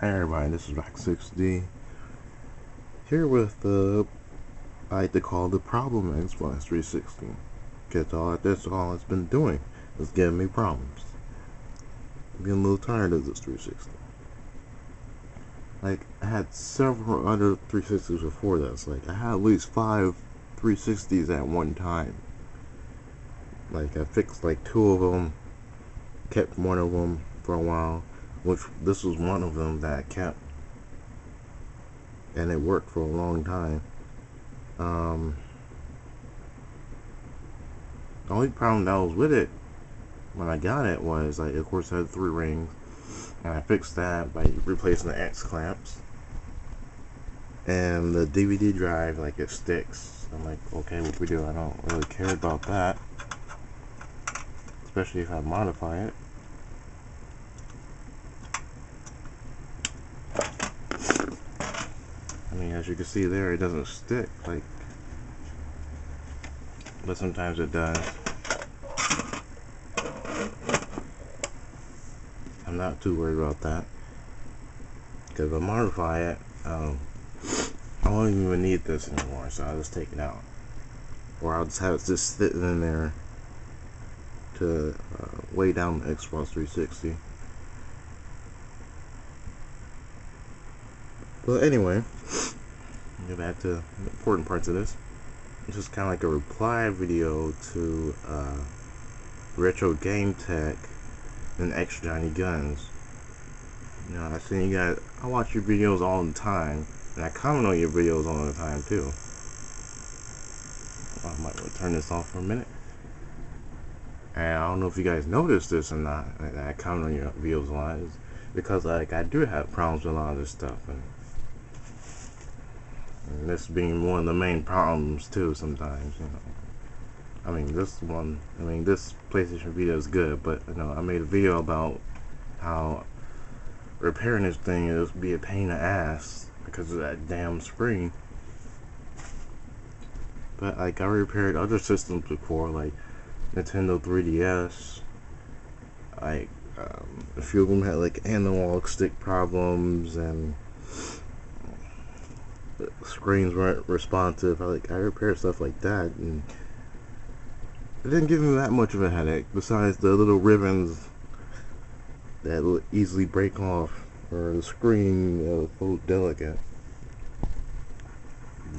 Hi everybody, this is Rack6D here with I like to call the problem Xbox 360. Because that's all it's been doing is giving me problems. I'm getting a little tired of this 360. Like, I had several other 360s before this. Like, I had at least 5 360s at one time. Like, I fixed like 2 of them, kept one of them for a while, which this was one of them that I kept. And it worked for a long time. The only problem that was with it when I got it was, like, of course, it had 3 rings, and I fixed that by replacing the X clamps. And the DVD drive, like, it sticks. I'm like, okay, what we do? I don't really care about that, especially if I modify it. I mean, as you can see there, it doesn't stick, like, but sometimes it does. I'm not too worried about that, because if I modify it, I won't even need this anymore, so I'll just take it out, or I'll just have it just sitting in there to weigh down the Xbox 360. But anyway, get back to the important parts of this. This is kind of like a reply video to Retro Game Tech and Extra Johnny Guns. You know, I watch your videos all the time, and I comment on your videos all the time too. I might want to turn this off for a minute. And I don't know if you guys noticed this or not, I comment on your videos a lot, because like I do have problems with a lot of this stuff, and this being one of the main problems too sometimes, you know. I mean, this PlayStation video is good, but you know, I made a video about how repairing this thing is be a pain in the ass because of that damn screen. But like, I repaired other systems before, like Nintendo 3DS. Like, a few of them had like analog stick problems and screens weren't responsive. I repaired stuff like that, and it didn't give me that much of a headache, besides the little ribbons that will easily break off, or the screen so delicate.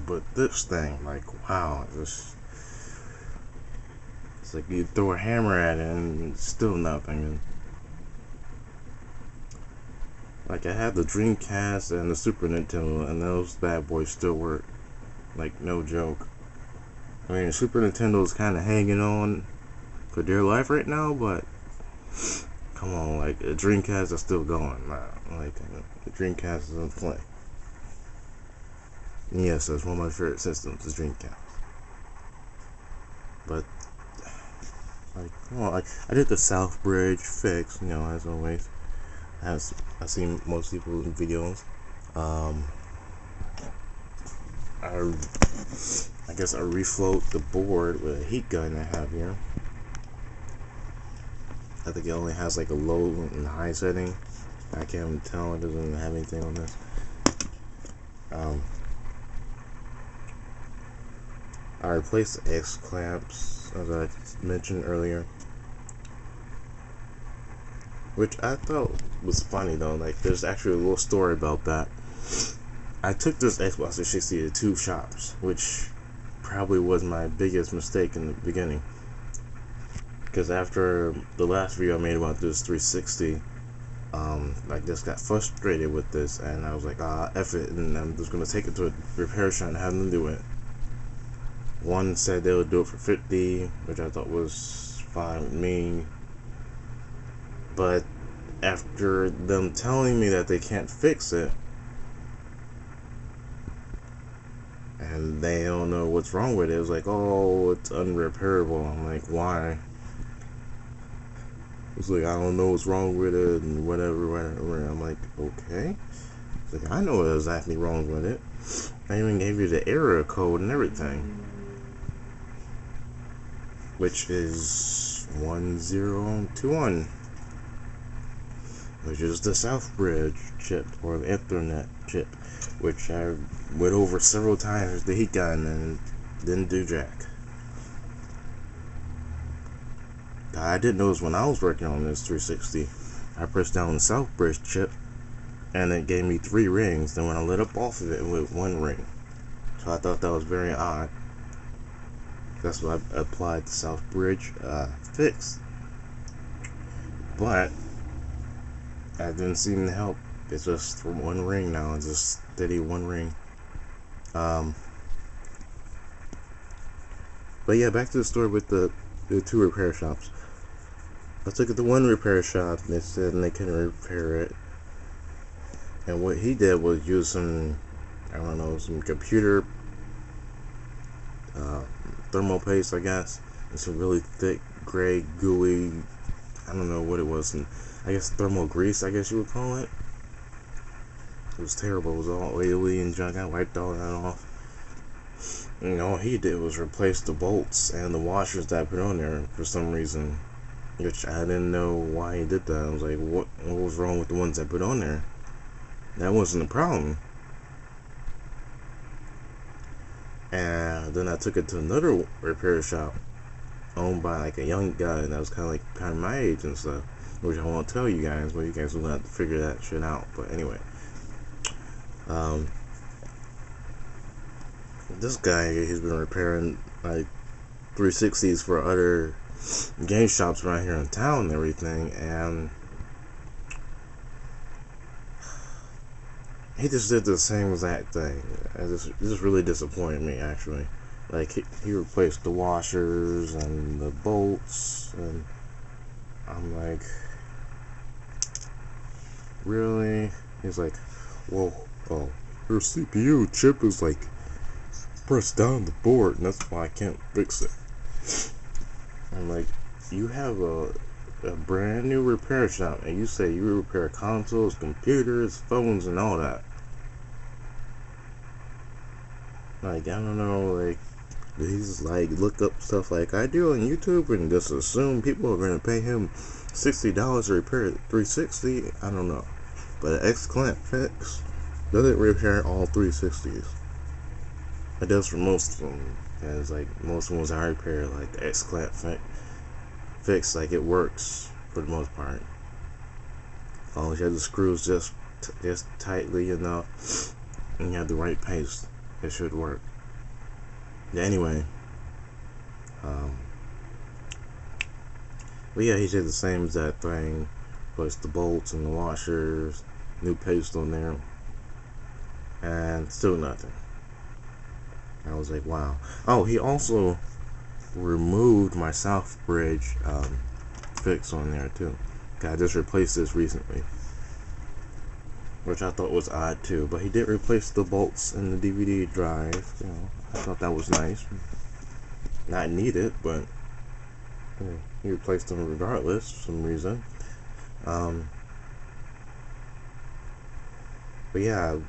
But this thing, like, wow, it's like you throw a hammer at it and it's still nothing. Like, I had the Dreamcast and the Super Nintendo, and those bad boys still work. Like, no joke. I mean, the Super Nintendo is kind of hanging on for dear life right now, but come on, like, the Dreamcast is still going. Like, the Dreamcast is in play. And yes, that's one of my favorite systems, the Dreamcast. But, like, come on, like, I did the South Bridge fix, you know, as always. As I've seen most people in videos. I guess I refloat the board with a heat gun I have here. I think it only has like a low and high setting. I can't even tell, it doesn't have anything on this. I replaced the X clamps, as I mentioned earlier, which I thought was funny though. Like, there's actually a little story about that. I took this Xbox 360 to 2 shops, which probably was my biggest mistake in the beginning. Because after the last video I made about this 360, I just got frustrated with this, and I was like, F it, and I'm just gonna take it to a repair shop and have them do it. One said they would do it for $50, which I thought was fine with me. But after them telling me that they can't fix it, and they don't know what's wrong with it, was like, oh, it's unrepairable. I'm like, why? It's like, I don't know what's wrong with it, and whatever. I'm like, okay. It's like, I know what's exactly wrong with it. I even gave you the error code and everything, which is 1021. which is the Southbridge chip, or the Ethernet chip, which I went over several times with the heat gun and didn't do jack. I didn't notice when I was working on this 360, I pressed down the Southbridge chip and it gave me 3 rings. Then when I lit up off of it with 1 ring. So I thought that was very odd. That's why I applied the Southbridge fix. But that didn't seem to help. It's just from 1 ring now. It's just steady 1 ring. But yeah, back to the story with the 2 repair shops. I took it to 1 repair shop and they said they couldn't repair it. And what he did was use some, I don't know, some computer thermal paste, I guess, and some really thick, gray, gooey, I don't know what it was, and I guess thermal grease, I guess you would call it. It was terrible. It was all oily and junk. I wiped all that off. And all he did was replace the bolts and the washers that I put on there for some reason, which I didn't know why he did that. I was like, what was wrong with the ones I put on there? That wasn't the problem. And then I took it to another repair shop owned by like a young guy that was kind of my age and stuff, which I won't tell you guys, but you guys will have to figure that shit out. But anyway, this guy, he's been repairing like 360s for other game shops around here in town and everything, and he just did the same exact thing. It just really disappointed me, actually. Like, he replaced the washers and the bolts, and I'm like, really? He's like, whoa, oh, your CPU chip is like pressed down the board, and that's why I can't fix it. I'm like, you have a brand new repair shop, and you say you repair consoles, computers, phones, and all that. Like, I don't know, like, he's like look up stuff like I do on YouTube and just assume people are gonna pay him $60 to repair 360. I don't know, but an X-Clamp fix doesn't repair all 360s. It does for most of them, because like most ones I repair, like the X-Clamp fix, like it works for the most part. As long as you have the screws just tightly enough and you have the right paste, it should work. Anyway, but yeah, he did the same exact thing, placed the bolts and the washers, new paste on there, and still nothing. I was like, wow. Oh, he also removed my Southbridge fix on there too. I just replaced this recently, which I thought was odd too. But he did replace the bolts in the DVD drive. You know, I thought that was nice. Not needed, but you know, he replaced them regardless for some reason. But yeah,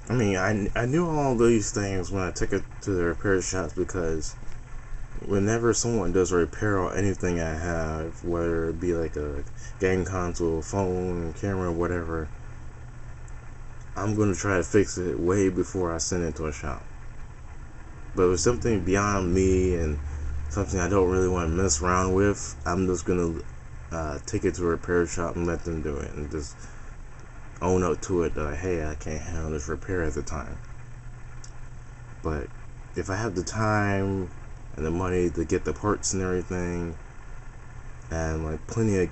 I mean, I knew all these things when I took it to the repair shops, because whenever someone does a repair on anything I have, whether it be like a game console, phone, camera, whatever, I'm going to try to fix it way before I send it to a shop. But if it's something beyond me and something I don't really want to mess around with, I'm just going to take it to a repair shop and let them do it, and just own up to it that, hey, I can't handle this repair at the time. But if I have the time and the money to get the parts and everything, and like plenty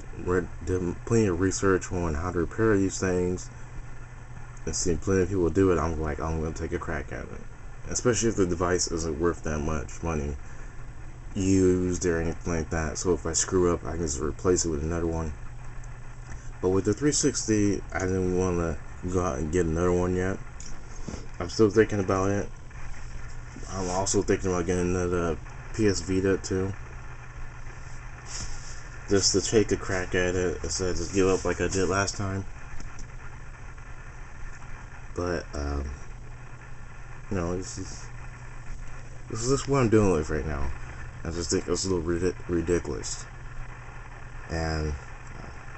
of research on how to repair these things, and seeing plenty of people do it, I'm gonna take a crack at it. Especially if the device isn't worth that much money used or anything like that. So if I screw up, I can just replace it with another one. But with the 360, I didn't want to go out and get another one yet. I'm still thinking about it. I'm also thinking about getting another PS Vita too, just to take a crack at it instead of just give up like I did last time. But you know, this is what I'm dealing with right now. I just think it's a little ridiculous. And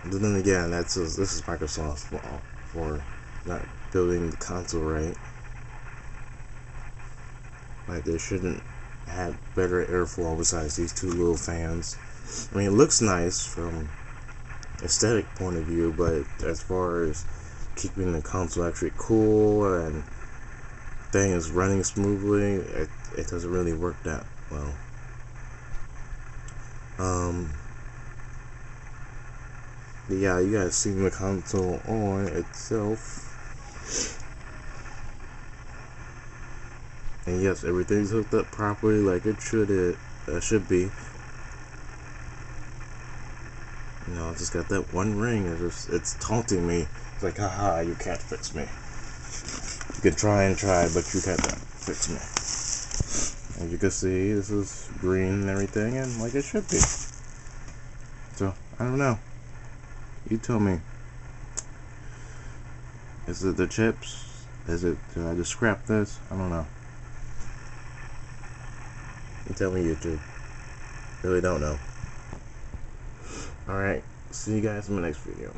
but then again, this is Microsoft's fault for not building the console right. Like, they shouldn't have better airflow besides these two little fans. I mean, it looks nice from aesthetic point of view, but as far as keeping the console actually cool and thing is running smoothly, it doesn't really work that well. Yeah, you guys see the console on itself, and yes, everything's hooked up properly like it should be. You know, I just got that one ring. It's taunting me. It's like, haha, you can't fix me. You can try and try, but you can't fix me. As you can see, this is green and everything, and like it should be. So, I don't know. You tell me. Is it the chips? Did I just scrap this? I don't know. You tell me, YouTube. Really don't know. Alright, see you guys in the next video.